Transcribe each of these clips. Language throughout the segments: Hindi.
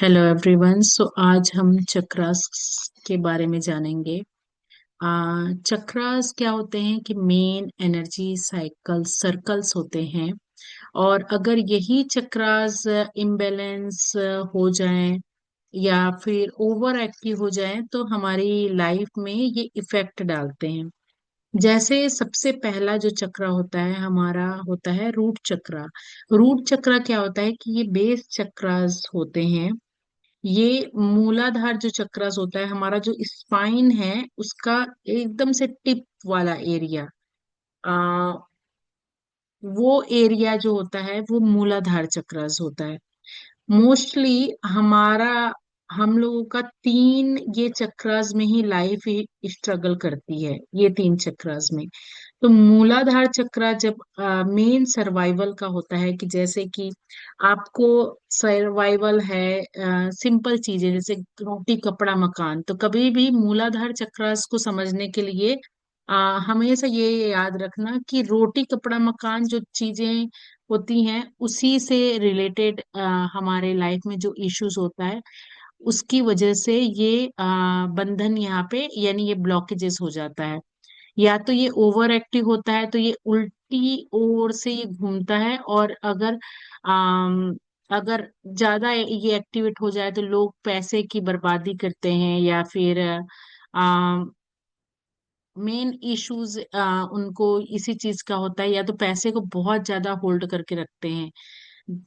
Hello everyone. आज हम चक्रास के बारे में जानेंगे। चक्रास क्या होते हैं कि मेन एनर्जी साइकिल सर्कल्स होते हैं। और अगर यही चक्रास इम्बैलेंस हो जाएं या फिर ओवर एक्टिव हो जाएं तो हमारी लाइफ में ये इफेक्ट डालते हैं। जैसे सबसे पहला जो चक्र होता है हमारा होता है रूट चक्र। रूट चक्र क्या होता है कि ये बेस चक्रास होते हैं। ये मूलाधार जो चक्रास होता है, हमारा जो स्पाइन है उसका एकदम से टिप वाला एरिया, आ, वो एरिया जो होता है वो मूलाधार चक्रास होता है। मोस्टली हमारा हम लोगों का तीन ये चक्रास में ही लाइफ स्ट्रगल करती है, ये तीन चक्रास में। तो मूलाधार चक्र जब मेन सर्वाइवल का होता है, कि जैसे कि आपको सर्वाइवल है, सिंपल चीजें जैसे रोटी कपड़ा मकान, तो कभी भी मूलाधार चक्र को समझने के लिए हमेशा ये याद रखना कि रोटी कपड़ा मकान जो चीजें होती हैं उसी से रिलेटेड हमारे लाइफ में जो इश्यूज होता है उसकी वजह से ये बंधन यहाँ पे यानी ये ब्लॉकेजेस हो जाता है। या तो ये ओवर एक्टिव होता है तो ये उल्टी ओर से ये घूमता है, और अगर ज्यादा ये एक्टिवेट हो जाए तो लोग पैसे की बर्बादी करते हैं, या फिर मेन इश्यूज उनको इसी चीज का होता है, या तो पैसे को बहुत ज्यादा होल्ड करके रखते हैं।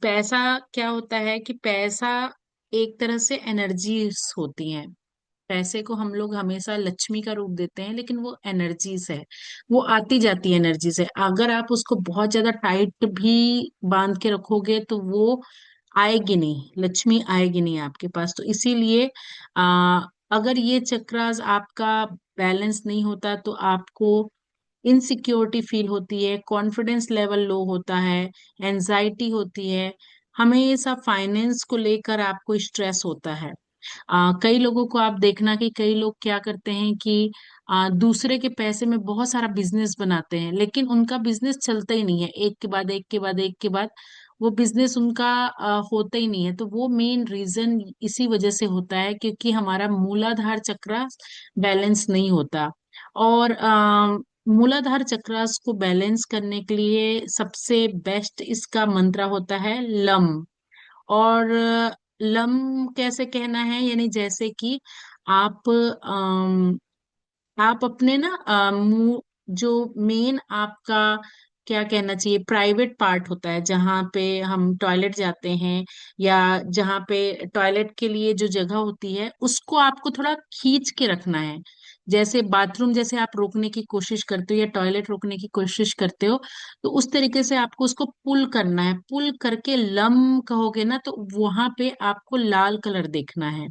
पैसा क्या होता है कि पैसा एक तरह से एनर्जीज होती हैं। पैसे को हम लोग हमेशा लक्ष्मी का रूप देते हैं, लेकिन वो एनर्जीज है, वो आती जाती एनर्जीज है। अगर आप उसको बहुत ज्यादा टाइट भी बांध के रखोगे तो वो आएगी नहीं, लक्ष्मी आएगी नहीं आपके पास। तो इसीलिए आ, अगर ये चक्रास आपका बैलेंस नहीं होता तो आपको इनसिक्योरिटी फील होती है, कॉन्फिडेंस लेवल लो होता है, एंजाइटी होती है, हमेशा फाइनेंस को लेकर आपको स्ट्रेस होता है। कई लोगों को आप देखना कि कई लोग क्या करते हैं कि दूसरे के पैसे में बहुत सारा बिजनेस बनाते हैं, लेकिन उनका बिजनेस चलता ही नहीं है, एक के बाद एक के बाद एक के बाद वो बिजनेस उनका होता ही नहीं है। तो वो मेन रीजन इसी वजह से होता है क्योंकि हमारा मूलाधार चक्र बैलेंस नहीं होता। और मूलाधार चक्रास को बैलेंस करने के लिए सबसे बेस्ट इसका मंत्र होता है लम। और लम कैसे कहना है, यानी जैसे कि आप आप अपने ना मुंह, जो मेन आपका क्या कहना चाहिए प्राइवेट पार्ट होता है जहाँ पे हम टॉयलेट जाते हैं, या जहाँ पे टॉयलेट के लिए जो जगह होती है उसको आपको थोड़ा खींच के रखना है। जैसे बाथरूम जैसे आप रोकने की कोशिश करते हो या टॉयलेट रोकने की कोशिश करते हो, तो उस तरीके से आपको उसको पुल करना है। पुल करके लम कहोगे ना तो वहां पे आपको लाल कलर देखना है।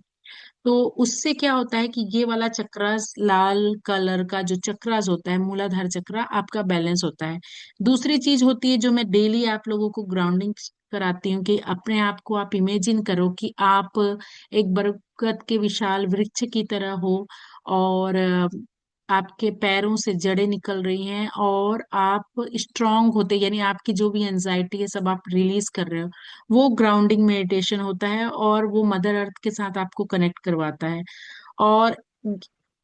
तो उससे क्या होता है कि ये वाला चक्रास, लाल कलर का जो चक्रास होता है मूलाधार चक्र, आपका बैलेंस होता है। दूसरी चीज होती है जो मैं डेली आप लोगों को ग्राउंडिंग कराती हूँ, कि अपने आप को आप इमेजिन करो कि आप एक बरगद के विशाल वृक्ष की तरह हो, और आपके पैरों से जड़ें निकल रही हैं और आप स्ट्रांग होते, यानी आपकी जो भी एंजाइटी है सब आप रिलीज कर रहे हो। वो ग्राउंडिंग मेडिटेशन होता है और वो मदर अर्थ के साथ आपको कनेक्ट करवाता है। और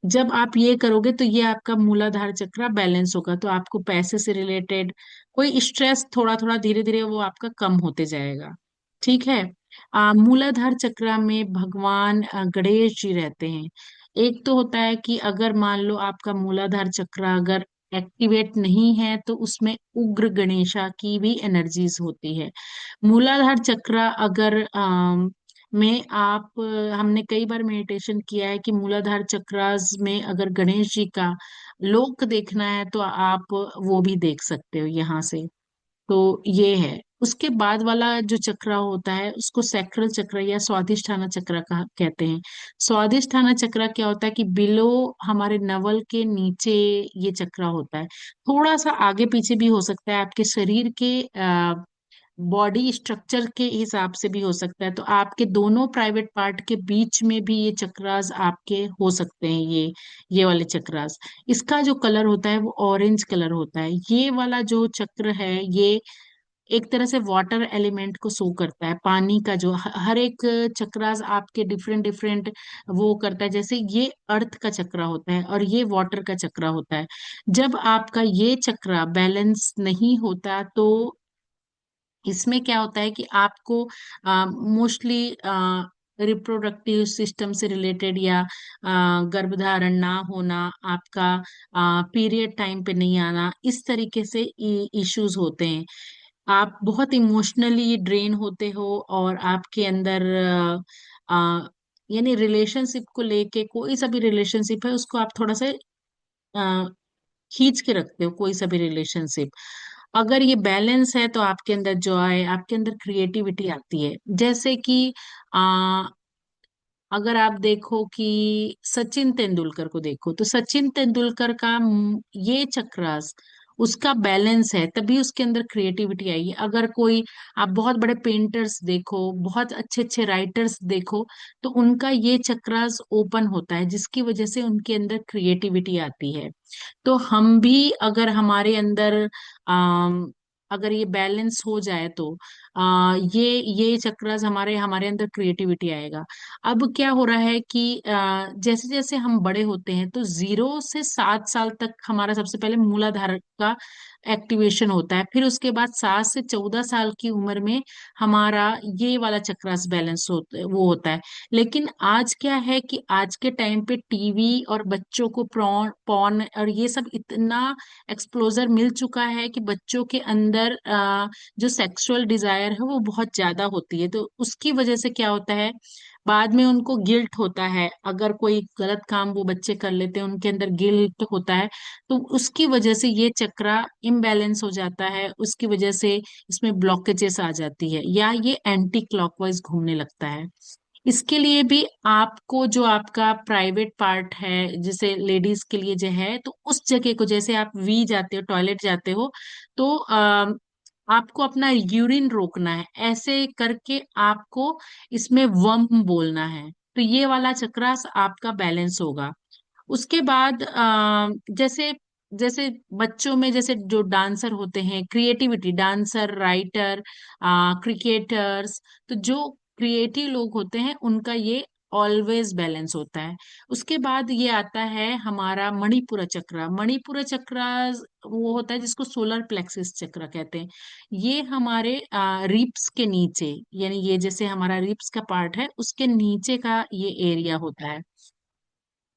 जब आप ये करोगे तो ये आपका मूलाधार चक्र बैलेंस होगा, तो आपको पैसे से रिलेटेड कोई स्ट्रेस थोड़ा थोड़ा धीरे धीरे वो आपका कम होते जाएगा। ठीक है। मूलाधार चक्र में भगवान गणेश जी रहते हैं। एक तो होता है कि अगर मान लो आपका मूलाधार चक्र अगर एक्टिवेट नहीं है तो उसमें उग्र गणेशा की भी एनर्जीज होती है। मूलाधार चक्र अगर में आप हमने कई बार मेडिटेशन किया है कि मूलाधार चक्रास में अगर गणेश जी का लोक देखना है तो आप वो भी देख सकते हो यहाँ से। तो ये है। उसके बाद वाला जो चक्र होता है उसको सैक्रल चक्र या स्वादिष्ठाना चक्र का कहते हैं। स्वादिष्ठाना चक्र क्या होता है कि बिलो हमारे नवल के नीचे ये चक्र होता है। थोड़ा सा आगे पीछे भी हो सकता है, आपके शरीर के बॉडी स्ट्रक्चर के हिसाब से भी हो सकता है। तो आपके दोनों प्राइवेट पार्ट के बीच में भी ये चक्रास आपके हो सकते हैं, ये वाले चक्रास। इसका जो कलर होता है वो ऑरेंज कलर होता है। ये वाला जो चक्र है ये एक तरह से वाटर एलिमेंट को शो करता है, पानी का जो हर एक चक्रास आपके डिफरेंट डिफरेंट वो करता है। जैसे ये अर्थ का चक्रा होता है और ये वाटर का चक्रा होता है। जब आपका ये चक्रा बैलेंस नहीं होता तो इसमें क्या होता है कि आपको मोस्टली रिप्रोडक्टिव सिस्टम से रिलेटेड या गर्भधारण ना होना, आपका पीरियड टाइम पे नहीं आना, इस तरीके से इश्यूज होते हैं। आप बहुत इमोशनली ड्रेन होते हो और आपके अंदर यानी रिलेशनशिप को लेके, कोई सा भी रिलेशनशिप है उसको आप थोड़ा सा खींच के रखते हो, कोई सा भी रिलेशनशिप। अगर ये बैलेंस है तो आपके अंदर जॉय, आपके अंदर क्रिएटिविटी आती है। जैसे कि आ, अगर आप देखो कि सचिन तेंदुलकर को देखो, तो सचिन तेंदुलकर का ये चक्रास उसका बैलेंस है, तभी उसके अंदर क्रिएटिविटी आई है। अगर कोई आप बहुत बड़े पेंटर्स देखो, बहुत अच्छे अच्छे राइटर्स देखो, तो उनका ये चक्रास ओपन होता है, जिसकी वजह से उनके अंदर क्रिएटिविटी आती है। तो हम भी अगर हमारे अंदर अम अगर ये बैलेंस हो जाए तो ये चक्रस हमारे हमारे अंदर क्रिएटिविटी आएगा। अब क्या हो रहा है कि जैसे जैसे हम बड़े होते हैं तो 0 से 7 साल तक हमारा सबसे पहले मूलाधार का एक्टिवेशन होता है, फिर उसके बाद 7 से 14 साल की उम्र में हमारा ये वाला चक्रस बैलेंस वो होता है। लेकिन आज क्या है कि आज के टाइम पे टीवी और बच्चों को पॉर्न और ये सब इतना एक्सप्लोजर मिल चुका है कि बच्चों के अंदर जो सेक्सुअल डिजायर है वो बहुत ज्यादा होती है। तो उसकी वजह से क्या होता है, बाद में उनको गिल्ट होता है, अगर कोई गलत काम वो बच्चे कर लेते हैं उनके अंदर गिल्ट होता है। तो उसकी वजह से ये चक्रा इम्बैलेंस हो जाता है, उसकी वजह से इसमें ब्लॉकेजेस आ जाती है या ये एंटी क्लॉकवाइज घूमने लगता है। इसके लिए भी आपको जो आपका प्राइवेट पार्ट है, जैसे लेडीज के लिए जो है, तो उस जगह को, जैसे आप वी जाते हो, टॉयलेट जाते हो, तो आपको अपना यूरिन रोकना है, ऐसे करके आपको इसमें वम बोलना है। तो ये वाला चक्रास आपका बैलेंस होगा। उसके बाद जैसे जैसे बच्चों में जैसे जो डांसर होते हैं, क्रिएटिविटी, डांसर, राइटर, क्रिकेटर्स, तो जो क्रिएटिव लोग होते हैं उनका ये ऑलवेज बैलेंस होता है। उसके बाद ये आता है हमारा मणिपुरा चक्र। मणिपुरा चक्र वो होता है जिसको सोलर प्लेक्सिस चक्र कहते हैं। ये हमारे रिप्स के नीचे, यानी ये जैसे हमारा रिप्स का पार्ट है उसके नीचे का ये एरिया होता है।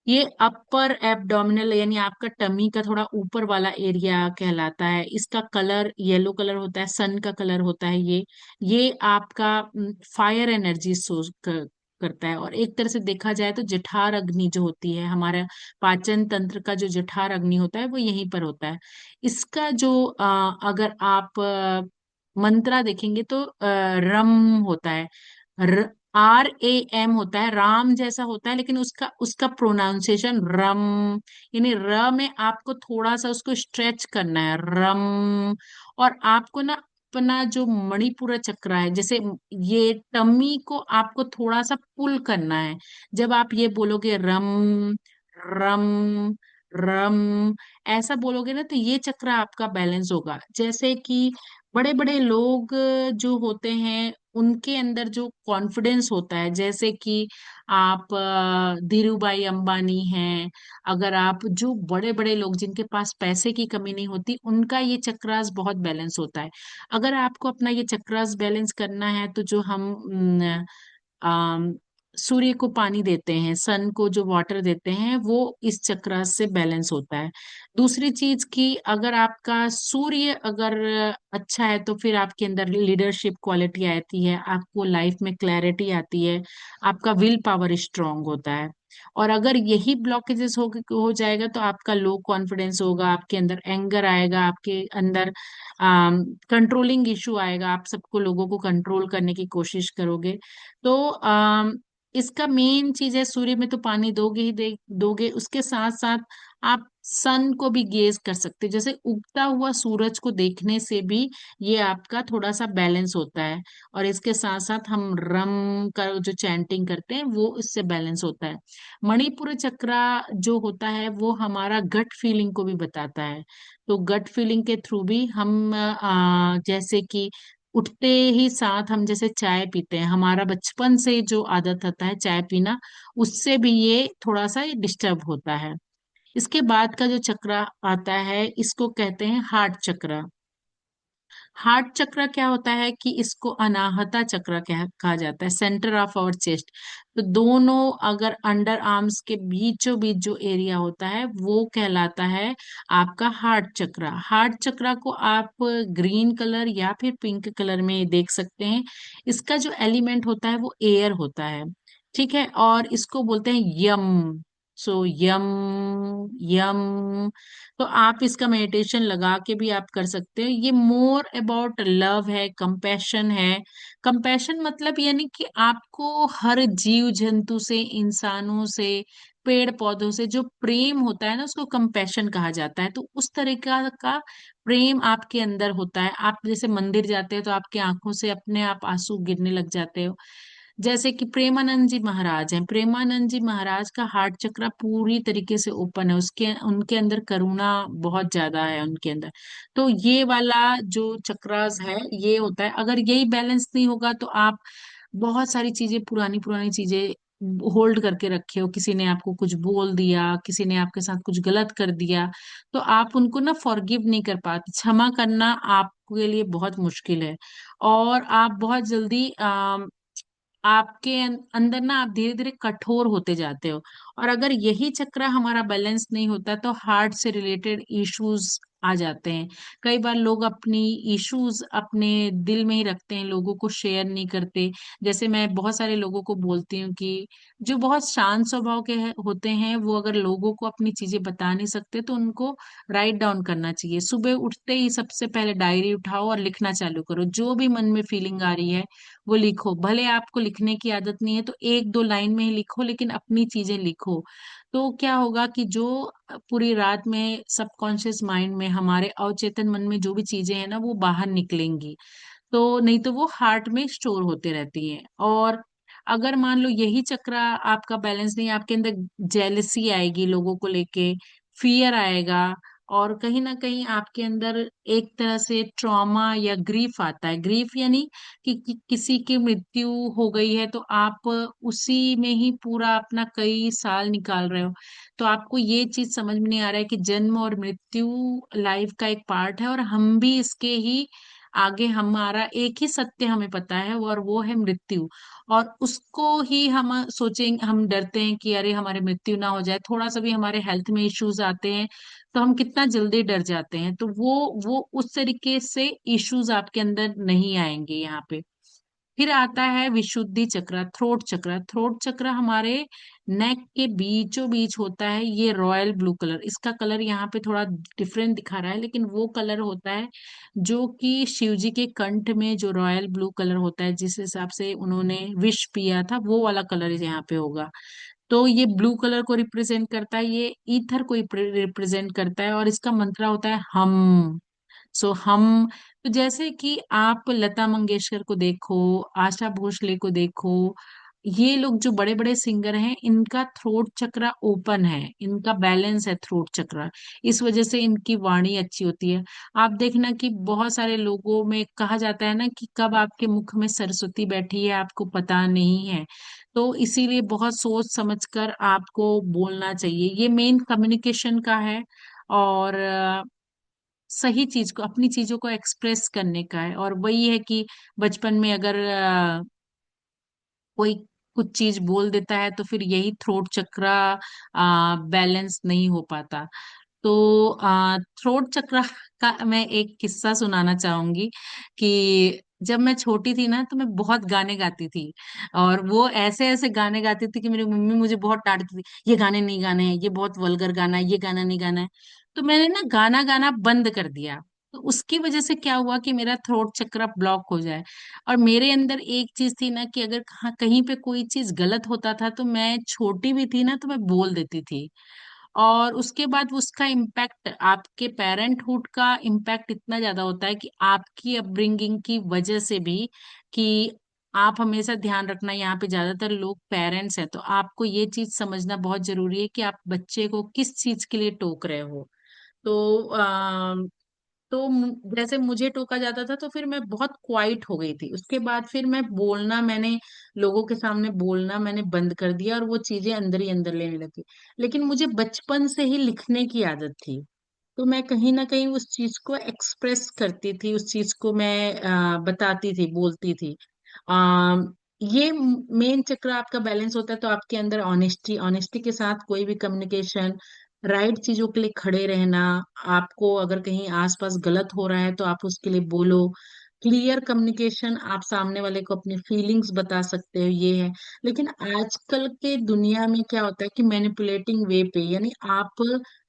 ये अपर एब्डोमिनल यानी आपका टमी का थोड़ा ऊपर वाला एरिया कहलाता है। इसका कलर येलो कलर होता है, सन का कलर होता है। ये आपका फायर एनर्जी सोर्स करता है। और एक तरह से देखा जाए तो जठर अग्नि जो होती है, हमारा पाचन तंत्र का जो जठर अग्नि होता है वो यहीं पर होता है। इसका जो अगर आप मंत्रा देखेंगे तो रम होता है, RAM होता है, राम जैसा होता है, लेकिन उसका उसका प्रोनाउंसिएशन रम, यानी र में आपको थोड़ा सा उसको स्ट्रेच करना है, रम। और आपको ना अपना जो मणिपुरा चक्र है, जैसे ये टमी को आपको थोड़ा सा पुल करना है। जब आप ये बोलोगे रम रम रम, ऐसा बोलोगे ना, तो ये चक्र आपका बैलेंस होगा। जैसे कि बड़े बड़े लोग जो होते हैं उनके अंदर जो कॉन्फिडेंस होता है, जैसे कि आप धीरूभाई अंबानी हैं, अगर आप जो बड़े बड़े लोग जिनके पास पैसे की कमी नहीं होती, उनका ये चक्रास बहुत बैलेंस होता है। अगर आपको अपना ये चक्रास बैलेंस करना है तो जो हम अम, सूर्य को पानी देते हैं, सन को जो वाटर देते हैं, वो इस चक्र से बैलेंस होता है। दूसरी चीज की, अगर आपका सूर्य अगर अच्छा है तो फिर आपके अंदर लीडरशिप क्वालिटी आती है, आपको लाइफ में क्लैरिटी आती है, आपका विल पावर स्ट्रांग होता है। और अगर यही ब्लॉकेजेस हो जाएगा तो आपका लो कॉन्फिडेंस होगा, आपके अंदर एंगर आएगा, आपके अंदर कंट्रोलिंग इशू आएगा, आप सबको लोगों को कंट्रोल करने की कोशिश करोगे। तो इसका मेन चीज है, सूर्य में तो पानी दोगे ही दोगे, उसके साथ साथ आप सन को भी गेज कर सकते हैं, जैसे उगता हुआ सूरज को देखने से भी ये आपका थोड़ा सा बैलेंस होता है। और इसके साथ साथ हम रम का जो चैंटिंग करते हैं वो इससे बैलेंस होता है। मणिपुर चक्रा जो होता है वो हमारा गट फीलिंग को भी बताता है। तो गट फीलिंग के थ्रू भी हम जैसे कि उठते ही साथ हम जैसे चाय पीते हैं, हमारा बचपन से जो आदत होता है चाय पीना, उससे भी ये थोड़ा सा डिस्टर्ब होता है। इसके बाद का जो चक्र आता है इसको कहते हैं हार्ट चक्र। हार्ट चक्र क्या होता है कि इसको अनाहता चक्र कहा जाता है, सेंटर ऑफ आवर चेस्ट। तो दोनों अगर अंडर आर्म्स के बीचों बीच जो एरिया होता है वो कहलाता है आपका हार्ट चक्र। हार्ट चक्र को आप ग्रीन कलर या फिर पिंक कलर में देख सकते हैं। इसका जो एलिमेंट होता है वो एयर होता है, ठीक है। और इसको बोलते हैं यम। सो यम, यम। तो आप इसका मेडिटेशन लगा के भी आप कर सकते हो। ये मोर अबाउट लव है, कंपैशन है। कंपैशन मतलब यानी कि आपको हर जीव जंतु से, इंसानों से, पेड़ पौधों से जो प्रेम होता है ना उसको कंपैशन कहा जाता है। तो उस तरीका का प्रेम आपके अंदर होता है। आप जैसे मंदिर जाते हैं तो आपकी आंखों से अपने आप आंसू गिरने लग जाते हो। जैसे कि प्रेमानंद जी महाराज हैं, प्रेमानंद जी महाराज का हार्ट चक्र पूरी तरीके से ओपन है, उसके उनके अंदर करुणा बहुत ज्यादा है उनके अंदर। तो ये वाला जो चक्रास है ये होता है। अगर यही बैलेंस नहीं होगा तो आप बहुत सारी चीजें, पुरानी पुरानी चीजें होल्ड करके रखे हो, किसी ने आपको कुछ बोल दिया, किसी ने आपके साथ कुछ गलत कर दिया, तो आप उनको ना फॉरगिव नहीं कर पाते, क्षमा करना आपके लिए बहुत मुश्किल है। और आप बहुत जल्दी आपके अंदर ना आप धीरे धीरे कठोर होते जाते हो। और अगर यही चक्र हमारा बैलेंस नहीं होता तो हार्ट से रिलेटेड इश्यूज आ जाते हैं। कई बार लोग अपनी इश्यूज अपने दिल में ही रखते हैं, लोगों को शेयर नहीं करते। जैसे मैं बहुत सारे लोगों को बोलती हूँ कि जो बहुत शांत स्वभाव के होते हैं वो अगर लोगों को अपनी चीजें बता नहीं सकते तो उनको राइट डाउन करना चाहिए। सुबह उठते ही सबसे पहले डायरी उठाओ और लिखना चालू करो, जो भी मन में फीलिंग आ रही है वो लिखो। भले आपको लिखने की आदत नहीं है तो एक दो लाइन में ही लिखो, लेकिन अपनी चीजें लिखो। तो क्या होगा कि जो पूरी रात में सबकॉन्शियस माइंड में, हमारे अवचेतन मन में जो भी चीजें हैं ना वो बाहर निकलेंगी। तो नहीं तो वो हार्ट में स्टोर होते रहती हैं। और अगर मान लो यही चक्र आपका बैलेंस नहीं, आपके अंदर जेलसी आएगी लोगों को लेके, फियर आएगा, और कहीं ना कहीं आपके अंदर एक तरह से ट्रॉमा या ग्रीफ आता है। ग्रीफ यानी किसी की मृत्यु हो गई है तो आप उसी में ही पूरा अपना कई साल निकाल रहे हो। तो आपको ये चीज समझ में नहीं आ रहा है कि जन्म और मृत्यु लाइफ का एक पार्ट है, और हम भी इसके ही आगे, हमारा एक ही सत्य हमें पता है और वो है मृत्यु। और उसको ही हम सोचेंगे, हम डरते हैं कि अरे हमारे मृत्यु ना हो जाए, थोड़ा सा भी हमारे हेल्थ में इश्यूज आते हैं तो हम कितना जल्दी डर जाते हैं। तो वो उस तरीके से इश्यूज आपके अंदर नहीं आएंगे यहाँ पे। फिर आता है विशुद्धि चक्र, थ्रोट चक्र। थ्रोट चक्र हमारे नेक के बीचों बीच होता है। ये रॉयल ब्लू कलर, इसका कलर यहाँ पे थोड़ा डिफरेंट दिखा रहा है, लेकिन वो कलर होता है जो कि शिव जी के कंठ में जो रॉयल ब्लू कलर होता है, जिस हिसाब से उन्होंने विष पिया था वो वाला कलर यहाँ पे होगा। तो ये ब्लू कलर को रिप्रेजेंट करता है, ये ईथर को रिप्रेजेंट करता है, और इसका मंत्र होता है हम। सो हम, तो जैसे कि आप लता मंगेशकर को देखो, आशा भोसले को देखो, ये लोग जो बड़े बड़े सिंगर हैं इनका थ्रोट चक्र ओपन है, इनका बैलेंस है थ्रोट चक्र। इस वजह से इनकी वाणी अच्छी होती है। आप देखना कि बहुत सारे लोगों में कहा जाता है ना कि कब आपके मुख में सरस्वती बैठी है आपको पता नहीं है। तो इसीलिए बहुत सोच समझकर आपको बोलना चाहिए, ये मेन कम्युनिकेशन का है। और सही चीज को, अपनी चीजों को एक्सप्रेस करने का है। और वही है कि बचपन में अगर कोई कुछ चीज बोल देता है तो फिर यही थ्रोट चक्र बैलेंस नहीं हो पाता। तो थ्रोट चक्र का मैं एक किस्सा सुनाना चाहूंगी कि जब मैं छोटी थी ना तो मैं बहुत गाने गाती थी। और वो ऐसे ऐसे गाने गाती थी कि मेरी मम्मी मुझे बहुत डांटती थी, ये गाने नहीं गाने हैं, ये बहुत वल्गर गाना है, ये गाना नहीं गाना है। तो मैंने ना गाना गाना बंद कर दिया। तो उसकी वजह से क्या हुआ कि मेरा थ्रोट चक्र ब्लॉक हो जाए। और मेरे अंदर एक चीज थी ना कि अगर कहीं पे कोई चीज गलत होता था तो मैं छोटी भी थी ना तो मैं बोल देती थी। और उसके बाद उसका इम्पैक्ट, आपके पेरेंटहुड का इम्पैक्ट इतना ज्यादा होता है कि आपकी अपब्रिंगिंग की वजह से भी, कि आप हमेशा ध्यान रखना, यहाँ पे ज्यादातर लोग पेरेंट्स हैं, तो आपको ये चीज समझना बहुत जरूरी है कि आप बच्चे को किस चीज के लिए टोक रहे हो। तो जैसे मुझे टोका जाता था तो फिर मैं बहुत क्वाइट हो गई थी, उसके बाद फिर मैं बोलना, मैंने लोगों के सामने बोलना मैंने बंद कर दिया, और वो चीजें अंदर ही अंदर लेने लगी। लेकिन मुझे बचपन से ही लिखने की आदत थी, तो मैं कहीं ना कहीं उस चीज को एक्सप्रेस करती थी, उस चीज को मैं बताती थी, बोलती थी। आ, ये मेन चक्र आपका बैलेंस होता है, तो आपके अंदर ऑनेस्टी, ऑनेस्टी के साथ कोई भी कम्युनिकेशन, राइट चीजों के लिए खड़े रहना, आपको अगर कहीं आसपास गलत हो रहा है तो आप उसके लिए बोलो, क्लियर कम्युनिकेशन, आप सामने वाले को अपनी फीलिंग्स बता सकते हो, ये है। लेकिन आजकल के दुनिया में क्या होता है कि मैनिपुलेटिंग वे पे, यानी आप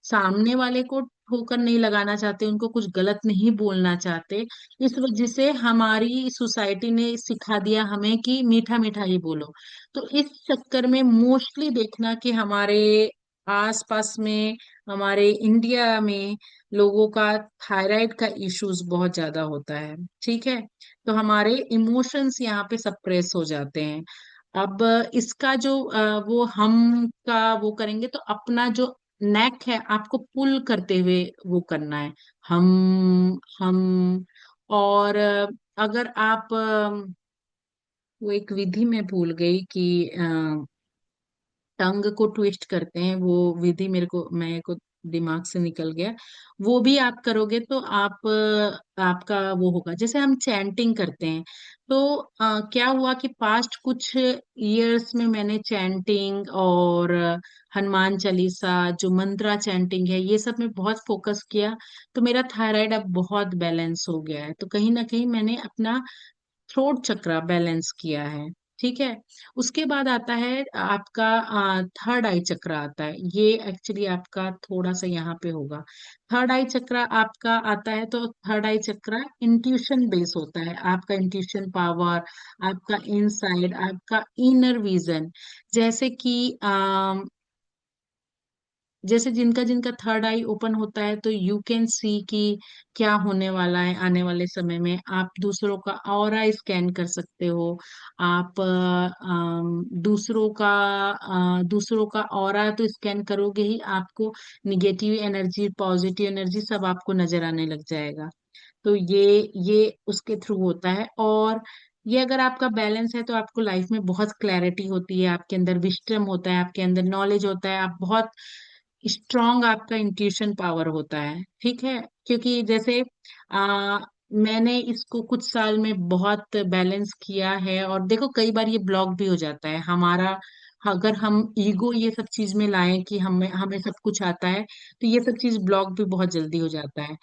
सामने वाले को ठोकर नहीं लगाना चाहते, उनको कुछ गलत नहीं बोलना चाहते, इस वजह से हमारी सोसाइटी ने सिखा दिया हमें कि मीठा मीठा ही बोलो। तो इस चक्कर में मोस्टली देखना कि हमारे आसपास में, हमारे इंडिया में लोगों का थायराइड का इश्यूज बहुत ज्यादा होता है। ठीक है, तो हमारे इमोशंस यहाँ पे सप्रेस हो जाते हैं। अब इसका जो वो हम का वो करेंगे, तो अपना जो नेक है आपको पुल करते हुए वो करना है, हम। और अगर आप वो एक विधि में भूल गई कि टंग को ट्विस्ट करते हैं, वो विधि मेरे को दिमाग से निकल गया। वो भी आप करोगे तो आप आपका वो होगा, जैसे हम चैंटिंग करते हैं। तो क्या हुआ कि पास्ट कुछ इयर्स में मैंने चैंटिंग और हनुमान चालीसा, जो मंत्रा चैंटिंग है, ये सब में बहुत फोकस किया, तो मेरा थायराइड अब बहुत बैलेंस हो गया है। तो कहीं ना कहीं मैंने अपना थ्रोट चक्रा बैलेंस किया है। ठीक है, उसके बाद आता है आपका थर्ड आई चक्र आता है, ये एक्चुअली आपका थोड़ा सा यहाँ पे होगा। थर्ड आई चक्र आपका आता है, तो थर्ड आई चक्र इंट्यूशन बेस होता है, आपका इंट्यूशन पावर, आपका इनसाइड, आपका इनर विजन। जैसे कि जैसे जिनका जिनका थर्ड आई ओपन होता है, तो यू कैन सी कि क्या होने वाला है आने वाले समय में, आप दूसरों का ऑरा स्कैन कर सकते हो। आप दूसरों का ऑरा तो स्कैन करोगे ही, आपको निगेटिव एनर्जी, पॉजिटिव एनर्जी सब आपको नजर आने लग जाएगा। तो ये उसके थ्रू होता है। और ये अगर आपका बैलेंस है तो आपको लाइफ में बहुत क्लैरिटी होती है, आपके अंदर विस्डम होता है, आपके अंदर नॉलेज होता है, आप बहुत स्ट्रांग, आपका इंट्यूशन पावर होता है। ठीक है, क्योंकि जैसे आ, मैंने इसको कुछ साल में बहुत बैलेंस किया है, और देखो कई बार ये ब्लॉक भी हो जाता है हमारा, अगर हम ईगो ये सब चीज में लाएं कि हमें हमें सब कुछ आता है, तो ये सब चीज ब्लॉक भी बहुत जल्दी हो जाता है।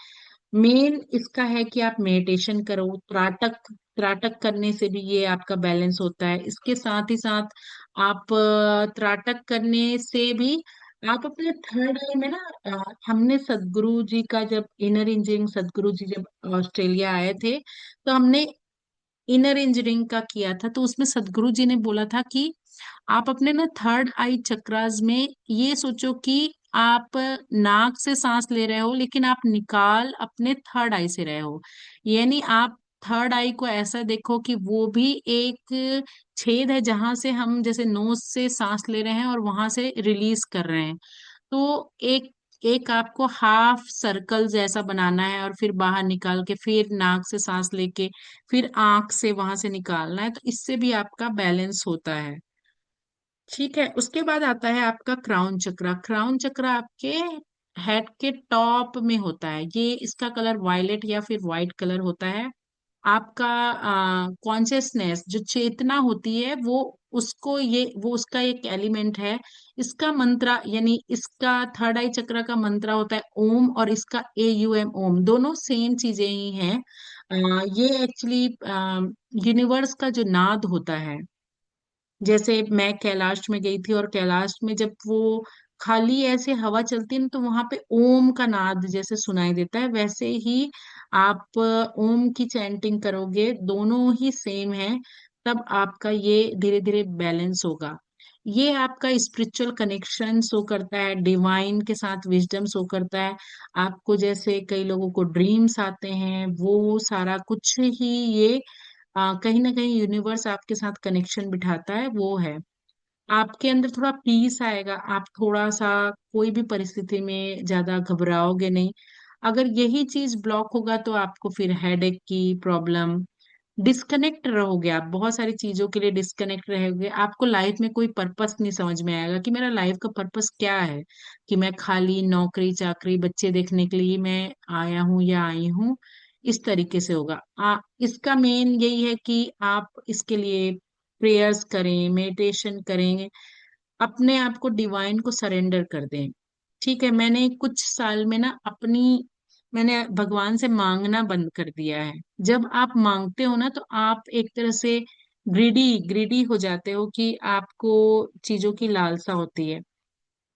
मेन इसका है कि आप मेडिटेशन करो, त्राटक, त्राटक करने से भी ये आपका बैलेंस होता है। इसके साथ ही साथ आप त्राटक करने से भी आप अपने थर्ड आई में ना, हमने सदगुरु जी का, जब इनर इंजीनियरिंग सदगुरु जी जब ऑस्ट्रेलिया आए थे, तो हमने इनर इंजीनियरिंग का किया था, तो उसमें सदगुरु जी ने बोला था कि आप अपने ना थर्ड आई चक्रास में ये सोचो कि आप नाक से सांस ले रहे हो, लेकिन आप निकाल अपने थर्ड आई से रहे हो। यानी आप थर्ड आई को ऐसा देखो कि वो भी एक छेद है, जहां से हम जैसे नोज से सांस ले रहे हैं और वहां से रिलीज कर रहे हैं। तो एक एक आपको हाफ सर्कल जैसा बनाना है, और फिर बाहर निकाल के फिर नाक से सांस लेके फिर आंख से वहां से निकालना है, तो इससे भी आपका बैलेंस होता है। ठीक है, उसके बाद आता है आपका क्राउन चक्र। क्राउन चक्र आपके हेड के टॉप में होता है, ये इसका कलर वायलेट या फिर वाइट कलर होता है। आपका कॉन्शियसनेस, जो चेतना होती है, वो उसका एक एलिमेंट है। इसका मंत्र, यानी इसका थर्ड आई चक्र का मंत्र होता है ओम, और इसका AUM, ओम, दोनों सेम चीजें ही हैं। ये एक्चुअली यूनिवर्स का जो नाद होता है। जैसे मैं कैलाश में गई थी, और कैलाश में जब वो खाली ऐसे हवा चलती है ना, तो वहां पे ओम का नाद जैसे सुनाई देता है, वैसे ही आप ओम की चैंटिंग करोगे, दोनों ही सेम है, तब आपका ये धीरे धीरे बैलेंस होगा। ये आपका स्पिरिचुअल कनेक्शन शो करता है, डिवाइन के साथ विजडम शो करता है। आपको जैसे कई लोगों को ड्रीम्स आते हैं, वो सारा कुछ ही ये कहीं ना कहीं यूनिवर्स आपके साथ कनेक्शन बिठाता है, वो है। आपके अंदर थोड़ा पीस आएगा, आप थोड़ा सा कोई भी परिस्थिति में ज्यादा घबराओगे नहीं। अगर यही चीज ब्लॉक होगा तो आपको फिर हेडेक की प्रॉब्लम, डिस्कनेक्ट रहोगे, आप बहुत सारी चीजों के लिए डिस्कनेक्ट रहोगे, आपको लाइफ में कोई पर्पस नहीं समझ में आएगा कि मेरा लाइफ का पर्पस क्या है, कि मैं खाली नौकरी चाकरी बच्चे देखने के लिए मैं आया हूँ या आई हूँ, इस तरीके से होगा। इसका मेन यही है कि आप इसके लिए प्रेयर्स करें, मेडिटेशन करें, अपने आप को डिवाइन को सरेंडर कर दें। ठीक है, मैंने कुछ साल में ना मैंने भगवान से मांगना बंद कर दिया है। जब आप मांगते हो ना तो आप एक तरह से ग्रीडी ग्रीडी हो जाते हो, कि आपको चीजों की लालसा होती है।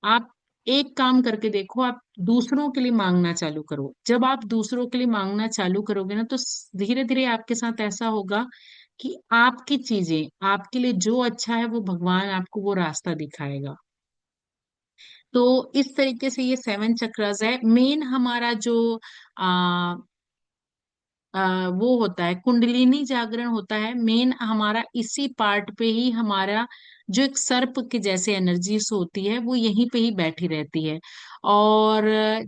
आप एक काम करके देखो, आप दूसरों के लिए मांगना चालू करो। जब आप दूसरों के लिए मांगना चालू करोगे ना तो धीरे धीरे आपके साथ ऐसा होगा कि आपकी चीजें, आपके लिए जो अच्छा है वो भगवान आपको वो रास्ता दिखाएगा। तो इस तरीके से ये 7 चक्रास है। मेन हमारा जो आ, वो होता है कुंडलिनी जागरण होता है, मेन हमारा इसी पार्ट पे ही हमारा जो एक सर्प के जैसे एनर्जीज होती है वो यहीं पे ही बैठी रहती है। और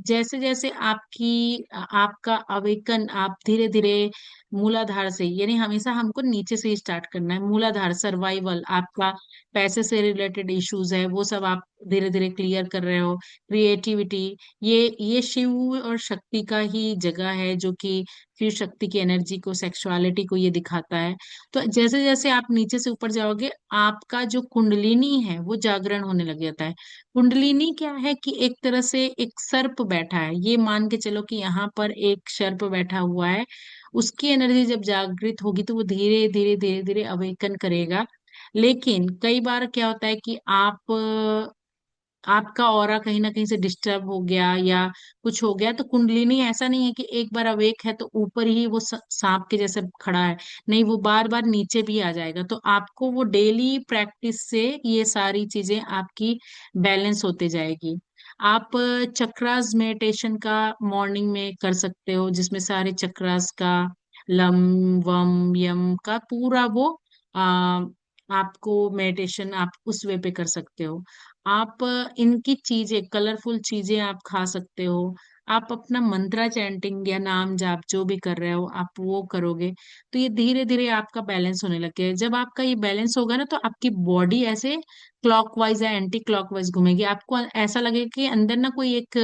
जैसे जैसे आपका अवेकन, आप धीरे धीरे मूलाधार से, यानी हमेशा हमको नीचे से ही स्टार्ट करना है। मूलाधार सर्वाइवल, आपका पैसे से रिलेटेड इश्यूज है वो सब आप धीरे धीरे क्लियर कर रहे हो। क्रिएटिविटी, ये शिव और शक्ति का ही जगह है, जो कि फिर शक्ति की एनर्जी को, सेक्सुअलिटी को ये दिखाता है। तो जैसे जैसे आप नीचे से ऊपर जाओगे, आपका जो कुंडलिनी है वो जागरण होने लग जाता है। कुंडलिनी क्या है कि एक तरह से एक सर्प बैठा है, ये मान के चलो कि यहाँ पर एक सर्प बैठा हुआ है। उसकी एनर्जी जब जागृत होगी तो वो धीरे धीरे धीरे धीरे अवेकन करेगा। लेकिन कई बार क्या होता है कि आपका ऑरा कहीं ना कहीं से डिस्टर्ब हो गया या कुछ हो गया, तो कुंडलिनी ऐसा नहीं है कि एक बार अवेक है तो ऊपर ही वो सांप के जैसे खड़ा है। नहीं, वो बार बार नीचे भी आ जाएगा। तो आपको वो डेली प्रैक्टिस से ये सारी चीजें आपकी बैलेंस होते जाएगी। आप चक्रास मेडिटेशन का मॉर्निंग में कर सकते हो, जिसमें सारे चक्रास का लम वम यम का पूरा वो आ, आपको मेडिटेशन आप उस वे पे कर सकते हो। आप इनकी चीजें, कलरफुल चीजें आप खा सकते हो। आप अपना मंत्रा चैंटिंग या नाम जाप जो भी कर रहे हो आप वो करोगे, तो ये धीरे धीरे आपका बैलेंस होने लगे। जब आपका ये बैलेंस होगा ना तो आपकी बॉडी ऐसे क्लॉकवाइज या एंटी क्लॉकवाइज घूमेगी। आपको ऐसा लगेगा कि अंदर ना कोई एक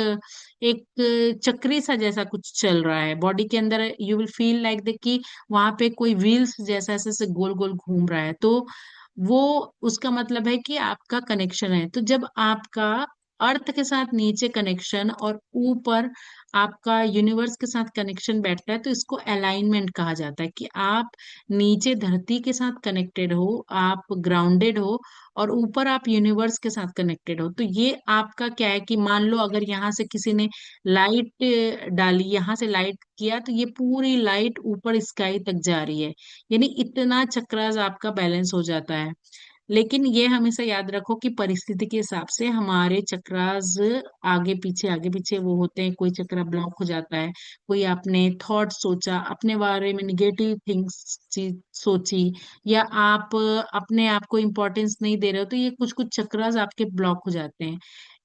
एक चक्री सा जैसा कुछ चल रहा है बॉडी के अंदर। You will feel like the कि वहां पे कोई व्हील्स जैसा ऐसे ऐसे गोल गोल घूम रहा है। तो वो उसका मतलब है कि आपका कनेक्शन है। तो जब आपका अर्थ के साथ नीचे कनेक्शन और ऊपर आपका यूनिवर्स के साथ कनेक्शन बैठता है तो इसको अलाइनमेंट कहा जाता है, कि आप नीचे धरती के साथ कनेक्टेड हो, आप ग्राउंडेड हो, और ऊपर आप यूनिवर्स के साथ कनेक्टेड हो। तो ये आपका क्या है कि मान लो अगर यहाँ से किसी ने लाइट डाली, यहाँ से लाइट किया, तो ये पूरी लाइट ऊपर स्काई तक जा रही है। यानी इतना चक्रास आपका बैलेंस हो जाता है। लेकिन ये हमेशा याद रखो कि परिस्थिति के हिसाब से हमारे चक्रास आगे पीछे वो होते हैं। कोई चक्र ब्लॉक हो जाता है, कोई आपने थॉट सोचा, अपने बारे में निगेटिव थिंग्स सोची, या आप अपने आप को इम्पोर्टेंस नहीं दे रहे हो, तो ये कुछ कुछ चक्रास आपके ब्लॉक हो जाते हैं।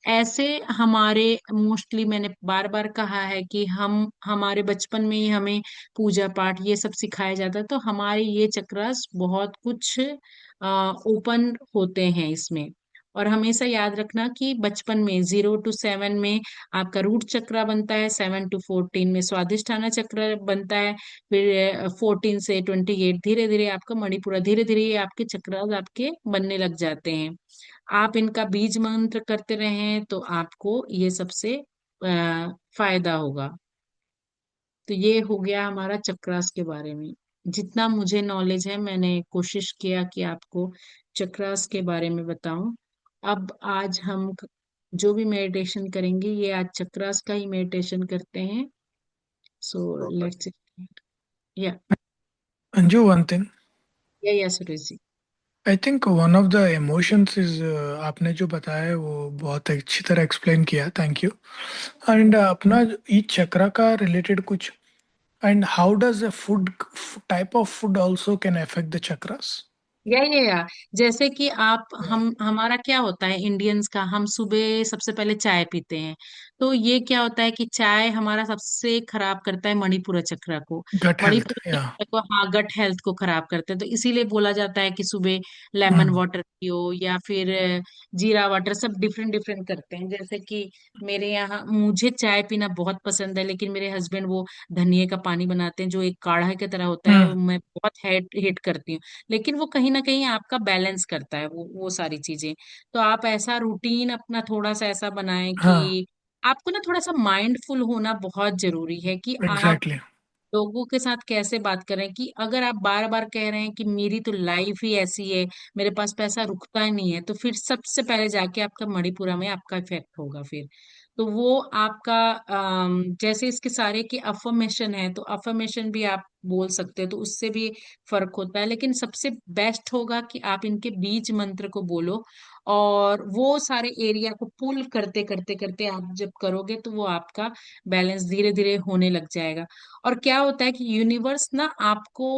ऐसे हमारे मोस्टली मैंने बार बार कहा है कि हम हमारे बचपन में ही हमें पूजा पाठ ये सब सिखाया जाता है, तो हमारे ये चक्रास बहुत कुछ ओपन होते हैं इसमें। और हमेशा याद रखना कि बचपन में 0 to 7 में आपका रूट चक्र बनता है, 7 to 14 में स्वादिष्ठाना चक्र बनता है, फिर 14 से 28 धीरे धीरे आपका मणिपुरा, धीरे धीरे ये आपके चक्रास आपके बनने लग जाते हैं। आप इनका बीज मंत्र करते रहें तो आपको ये सबसे फायदा होगा। तो ये हो गया हमारा चक्रास के बारे में। जितना मुझे नॉलेज है मैंने कोशिश किया कि आपको चक्रास के बारे में बताऊं। अब आज हम जो भी मेडिटेशन करेंगे ये आज चक्रास का ही मेडिटेशन करते हैं। So Perfect. लेट्स या Anju, one thing. या Suresh ji. I think one of the emotions is, आपने जो बताया है वो बहुत अच्छी तरह एक्सप्लेन किया, थैंक यू। एंड अपना ईच चक्र का रिलेटेड कुछ, and how does a food type of food also can affect the chakras? या जैसे कि आप हम हमारा क्या होता है इंडियंस का, हम सुबह सबसे पहले चाय पीते हैं। तो ये क्या होता है कि चाय हमारा सबसे खराब करता है मणिपुरा चक्र को। गट हेल्थ, मणिपुरा या। चक्र को, हाँ, गट हेल्थ को खराब करते हैं। तो इसीलिए बोला जाता है कि सुबह लेमन हम्म। वाटर पियो या फिर जीरा वाटर, सब डिफरेंट डिफरेंट करते हैं। जैसे कि मेरे यहाँ, मुझे चाय पीना बहुत पसंद है, लेकिन मेरे हस्बैंड वो धनिए का पानी बनाते हैं जो एक काढ़ा की तरह होता है, वो हम्म। मैं बहुत हेट करती हूँ। लेकिन वो कहीं ना कहीं आपका बैलेंस करता है वो सारी चीजें। तो आप ऐसा रूटीन अपना थोड़ा सा ऐसा बनाएं हाँ। कि आपको ना थोड़ा सा माइंडफुल होना बहुत जरूरी है कि आप एग्जैक्टली। लोगों के साथ कैसे बात करें। कि अगर आप बार बार कह रहे हैं कि मेरी तो लाइफ ही ऐसी है, मेरे पास पैसा रुकता ही नहीं है, तो फिर सबसे पहले जाके आपका मणिपुरा में आपका इफेक्ट होगा फिर। तो वो आपका जैसे इसके सारे की अफर्मेशन है, तो अफर्मेशन भी आप बोल सकते हो, तो उससे भी फर्क होता है। लेकिन सबसे बेस्ट होगा कि आप इनके बीज मंत्र को बोलो, और वो सारे एरिया को पुल करते करते करते आप जब करोगे तो वो आपका बैलेंस धीरे धीरे होने लग जाएगा। और क्या होता है कि यूनिवर्स ना आपको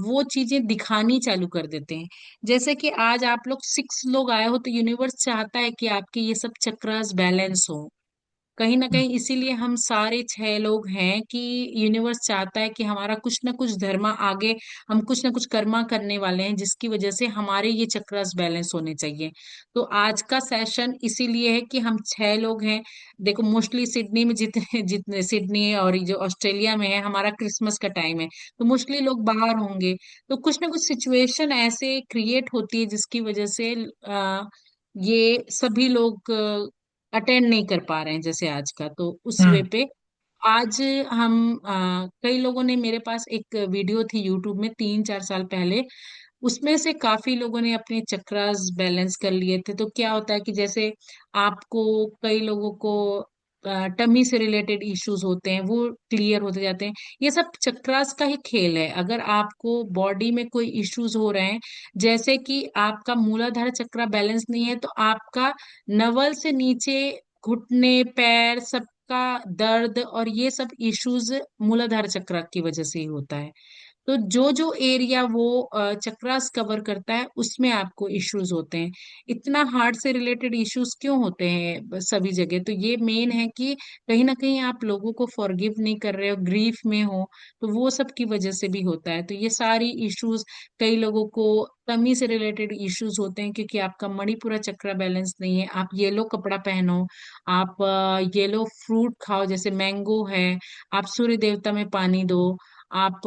वो चीजें दिखानी चालू कर देते हैं। जैसे कि आज आप लोग 6 लोग आए हो, तो यूनिवर्स चाहता है कि आपके ये सब चक्रास बैलेंस हो। कहीं ना कहीं इसीलिए हम सारे 6 लोग हैं कि यूनिवर्स चाहता है कि हमारा कुछ ना कुछ धर्मा आगे, हम कुछ ना कुछ कर्मा करने वाले हैं, जिसकी वजह से हमारे ये चक्रास बैलेंस होने चाहिए। तो आज का सेशन इसीलिए है कि हम 6 लोग हैं। देखो, मोस्टली सिडनी में जितने जितने सिडनी और ये जो ऑस्ट्रेलिया में है, हमारा क्रिसमस का टाइम है, तो मोस्टली लोग बाहर होंगे। तो कुछ ना कुछ सिचुएशन ऐसे क्रिएट होती है जिसकी वजह से ये सभी लोग अटेंड नहीं कर पा रहे हैं, जैसे आज का। तो उस वे हम्म। पे आज हम कई लोगों ने, मेरे पास एक वीडियो थी यूट्यूब में 3-4 साल पहले, उसमें से काफी लोगों ने अपने चक्रास बैलेंस कर लिए थे। तो क्या होता है कि जैसे आपको, कई लोगों को टमी से रिलेटेड इश्यूज होते हैं, वो क्लियर होते जाते हैं। ये सब चक्रास का ही खेल है। अगर आपको बॉडी में कोई इश्यूज हो रहे हैं, जैसे कि आपका मूलाधार चक्र बैलेंस नहीं है, तो आपका नवल से नीचे घुटने पैर सबका दर्द और ये सब इश्यूज मूलाधार चक्र की वजह से ही होता है। तो जो जो एरिया वो चक्रास कवर करता है, उसमें आपको इश्यूज होते हैं। इतना हार्ट से रिलेटेड इश्यूज क्यों होते हैं सभी जगह? तो ये मेन है कि कहीं ना कहीं आप लोगों को फॉरगिव नहीं कर रहे हो, ग्रीफ में हो, तो वो सब की वजह से भी होता है। तो ये सारी इश्यूज, कई लोगों को तमी से रिलेटेड इश्यूज होते हैं क्योंकि आपका मणिपुरा चक्र बैलेंस नहीं है। आप येलो कपड़ा पहनो, आप येलो फ्रूट खाओ, जैसे मैंगो है, आप सूर्य देवता में पानी दो, आप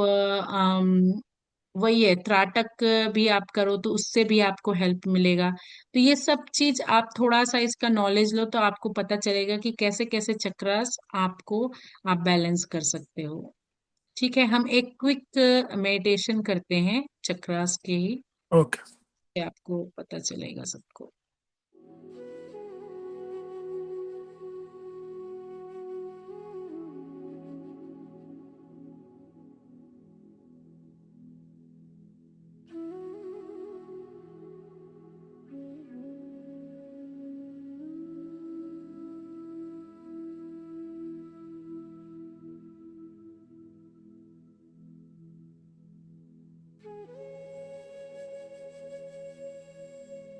वही है त्राटक भी आप करो, तो उससे भी आपको हेल्प मिलेगा। तो ये सब चीज आप थोड़ा सा इसका नॉलेज लो, तो आपको पता चलेगा कि कैसे कैसे चक्रास आपको आप बैलेंस कर सकते हो। ठीक है, हम एक क्विक मेडिटेशन करते हैं चक्रास के ही, ओके। ये आपको पता चलेगा सबको।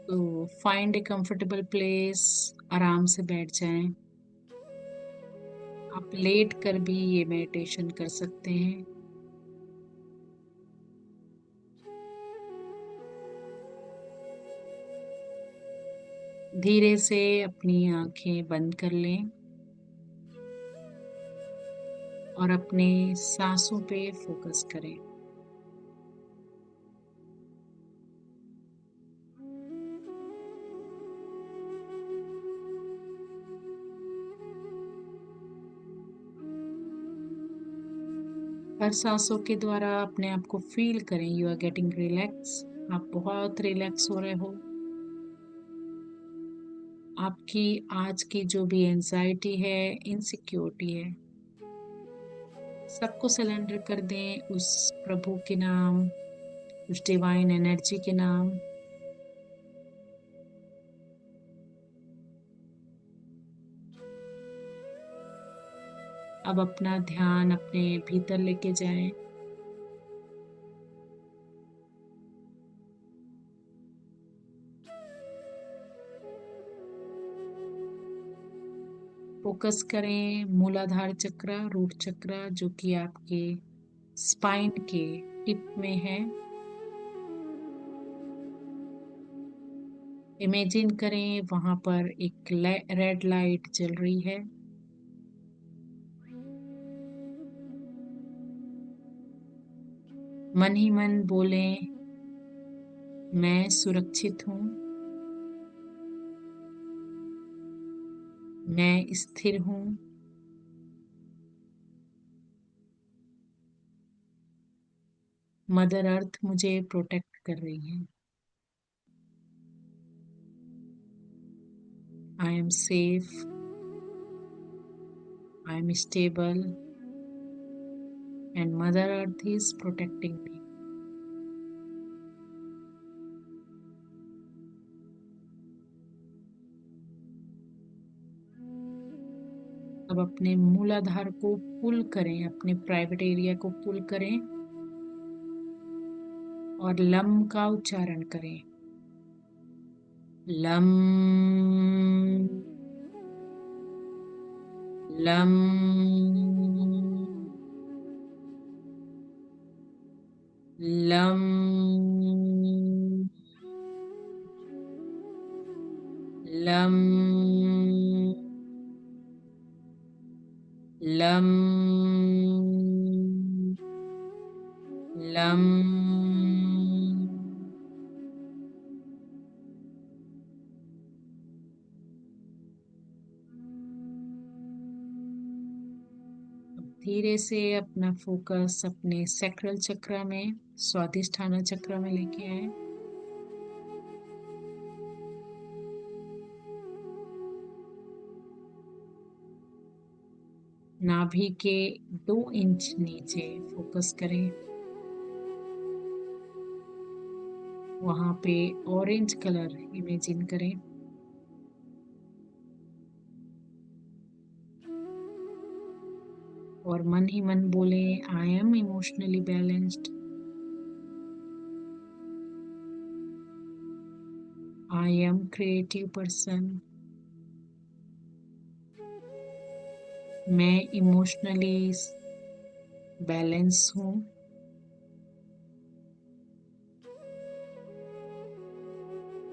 तो फाइंड ए कंफर्टेबल प्लेस, आराम से बैठ जाएं। आप लेट कर भी ये मेडिटेशन कर सकते हैं। धीरे से अपनी आंखें बंद कर लें और अपने सांसों पे फोकस करें। हर सांसों के द्वारा अपने आप को फील करें, यू आर गेटिंग रिलैक्स। आप बहुत रिलैक्स हो रहे हो। आपकी आज की जो भी एंजाइटी है, इनसिक्योरिटी है, सबको सरेंडर कर दें उस प्रभु के नाम, उस डिवाइन एनर्जी के नाम। अब अपना ध्यान अपने भीतर लेके जाएं। फोकस करें मूलाधार चक्र, रूट चक्र, जो कि आपके स्पाइन के टिप में है। इमेजिन करें वहां पर एक रेड लाइट जल रही है। मन ही मन बोलें, मैं सुरक्षित हूँ, मैं स्थिर हूँ, मदर अर्थ मुझे प्रोटेक्ट कर रही है। I am safe, I am stable and mother earth is protecting मी। अब अपने मूलाधार को पुल करें, अपने प्राइवेट एरिया को पुल करें और लम का उच्चारण करें। Lump, lump, lump, lump, lump, lump. धीरे से अपना फोकस अपने सैक्रल चक्र में, स्वादिष्ठाना चक्र में लेके आए। नाभि के 2 इंच नीचे फोकस करें। वहां पे ऑरेंज कलर इमेजिन करें। और मन ही मन बोले, I am emotionally balanced, I am creative person, मैं इमोशनली बैलेंस हूँ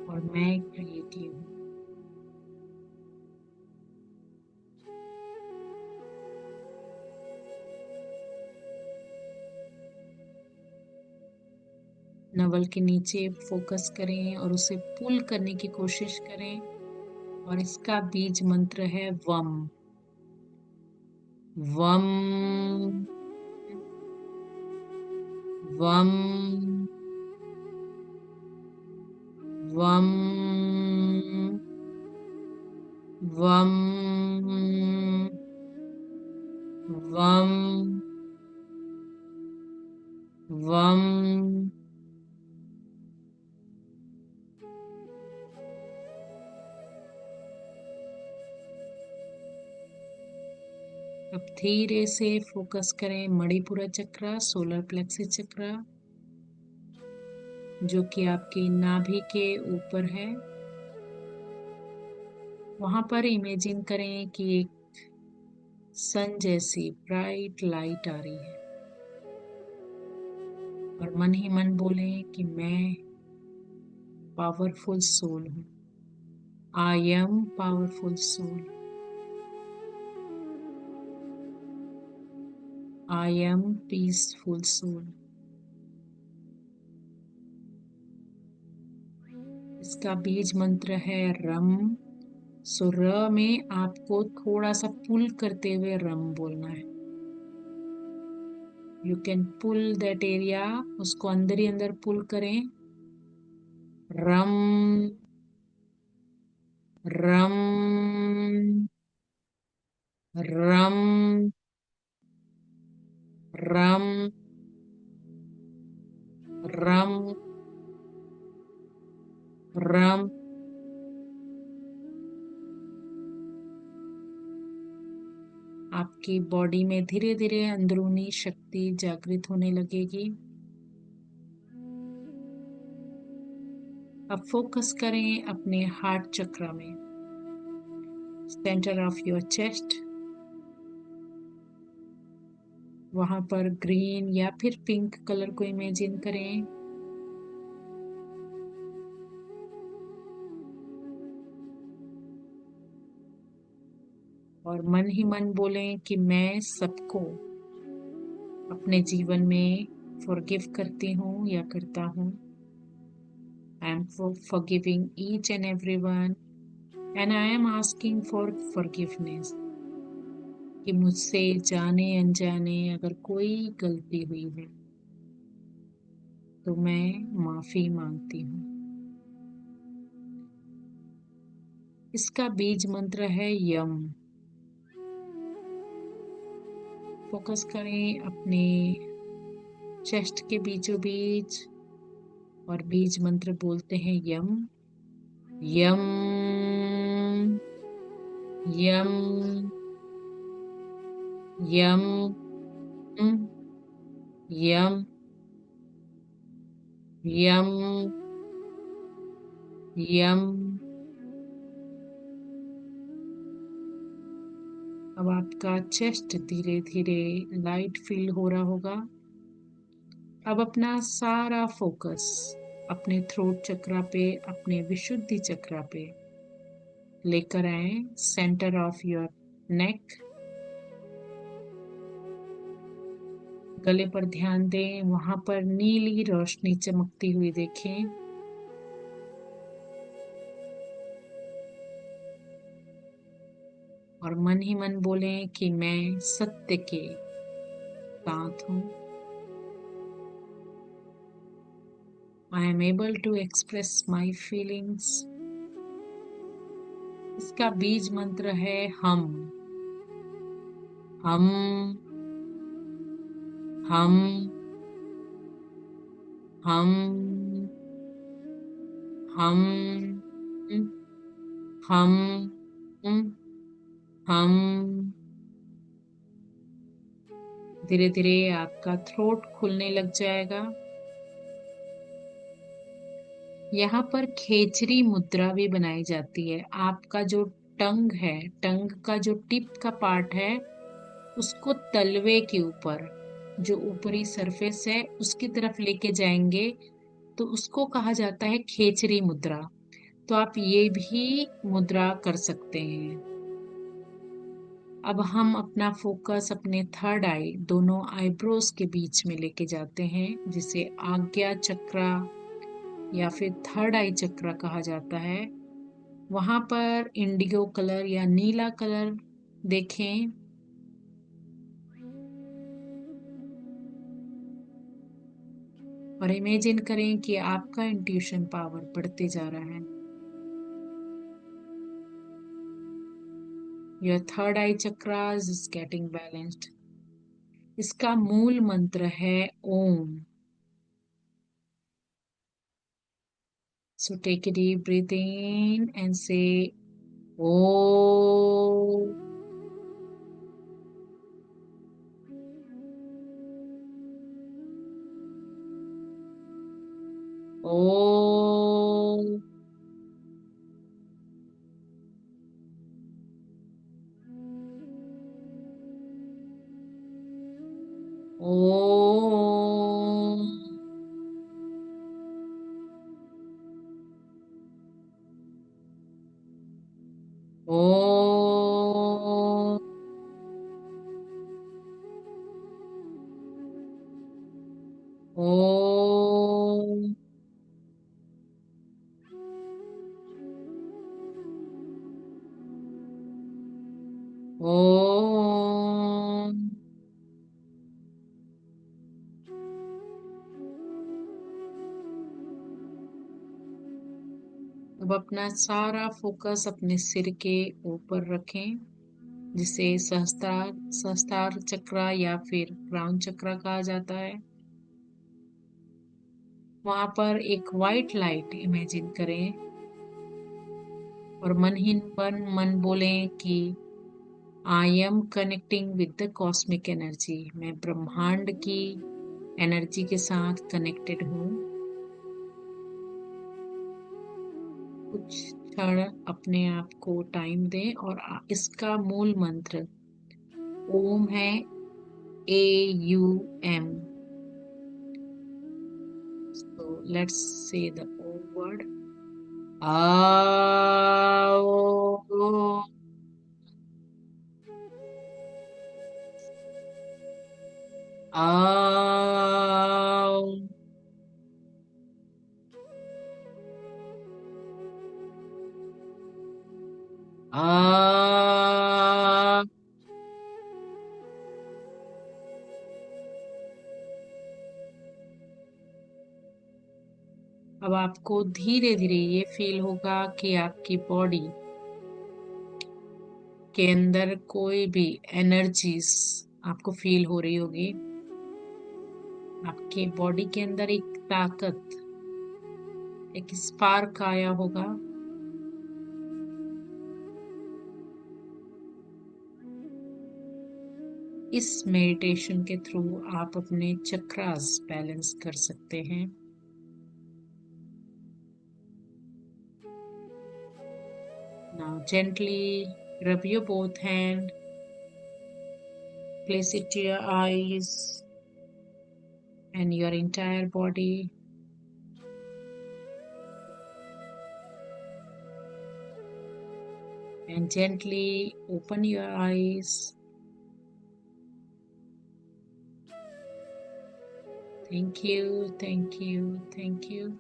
और मैं क्रिएटिव हूँ। नवल के नीचे फोकस करें और उसे पुल करने की कोशिश करें। और इसका बीज मंत्र है वम। वम, वम, वम, वम, वम, वम। अब धीरे से फोकस करें मणिपुरा चक्र, सोलर प्लेक्सिस चक्र, जो कि आपकी नाभि के ऊपर है। वहां पर इमेजिन करें कि एक सन जैसी ब्राइट लाइट आ रही है और मन ही मन बोलें कि मैं पावरफुल सोल हूँ, I am powerful soul, I am peaceful soul. इसका बीज मंत्र है रम। सो र में आपको थोड़ा सा पुल करते हुए रम बोलना है। You can pull that area, उसको अंदर ही अंदर पुल करें। रम, रम, रम, रम, रम, रम। आपके आपकी बॉडी में धीरे धीरे अंदरूनी शक्ति जागृत होने लगेगी। अब फोकस करें अपने हार्ट चक्र में, सेंटर ऑफ योर चेस्ट। वहां पर ग्रीन या फिर पिंक कलर को इमेजिन करें। और मन ही मन बोलें कि मैं सबको अपने जीवन में फॉरगिव करती हूँ या करता हूँ। I M forgiving each and everyone and I am asking for forgiveness। कि मुझसे जाने अनजाने अगर कोई गलती हुई है तो मैं माफी मांगती हूँ। इसका बीज मंत्र है यम। फोकस करें अपने चेस्ट के बीचों बीच और बीज मंत्र बोलते हैं यम यम यम यम यम यम यम। अब आपका चेस्ट धीरे धीरे लाइट फील हो रहा होगा। अब अपना सारा फोकस अपने थ्रोट चक्रा पे, अपने विशुद्धि चक्रा पे लेकर आए, सेंटर ऑफ योर नेक। गले पर ध्यान दें, वहां पर नीली रोशनी चमकती हुई देखें। और मन ही मन बोलें कि मैं सत्य के साथ हूं। I am able to express my feelings। इसका बीज मंत्र है हम हम हम हम हम हम हम। धीरे धीरे आपका थ्रोट खुलने लग जाएगा। यहाँ पर खेचरी मुद्रा भी बनाई जाती है। आपका जो टंग है, टंग का जो टिप का पार्ट है, उसको तलवे के ऊपर, जो ऊपरी सरफेस है उसकी तरफ लेके जाएंगे तो उसको कहा जाता है खेचरी मुद्रा। तो आप ये भी मुद्रा कर सकते हैं। अब हम अपना फोकस अपने थर्ड आई, दोनों आईब्रोज के बीच में लेके जाते हैं, जिसे आज्ञा चक्र या फिर थर्ड आई चक्र कहा जाता है। वहां पर इंडिगो कलर या नीला कलर देखें। और इमेजिन करें कि आपका इंट्यूशन पावर बढ़ते जा रहा है। Your third I chakra is getting balanced. इसका मूल मंत्र है ओम। So take a deep breath in and say Om. Om. Om. Om. Om. Om. अब अपना सारा फोकस अपने सिर के ऊपर रखें, जिसे सहस्त्रार चक्र या फिर क्राउन चक्र कहा जाता है। वहां पर एक वाइट लाइट इमेजिन करें और मन ही मन बोलें कि I am connecting with the cosmic energy, मैं ब्रह्मांड की एनर्जी के साथ कनेक्टेड हूँ। कुछ क्षण अपने आप को टाइम दें और इसका मूल मंत्र ओम है, AUM। So let's say the O word. आओ, आओ, आ। अब आपको धीरे धीरे ये फील होगा कि आपकी बॉडी के अंदर कोई भी एनर्जीज आपको फील हो रही होगी। आपके बॉडी के अंदर एक ताकत, एक स्पार्क आया होगा। इस मेडिटेशन के थ्रू आप अपने चक्रास बैलेंस कर सकते हैं। Now gently rub your both hand, place it to your eyes and your entire body. And gently open your eyes. Thank you, thank you, thank you.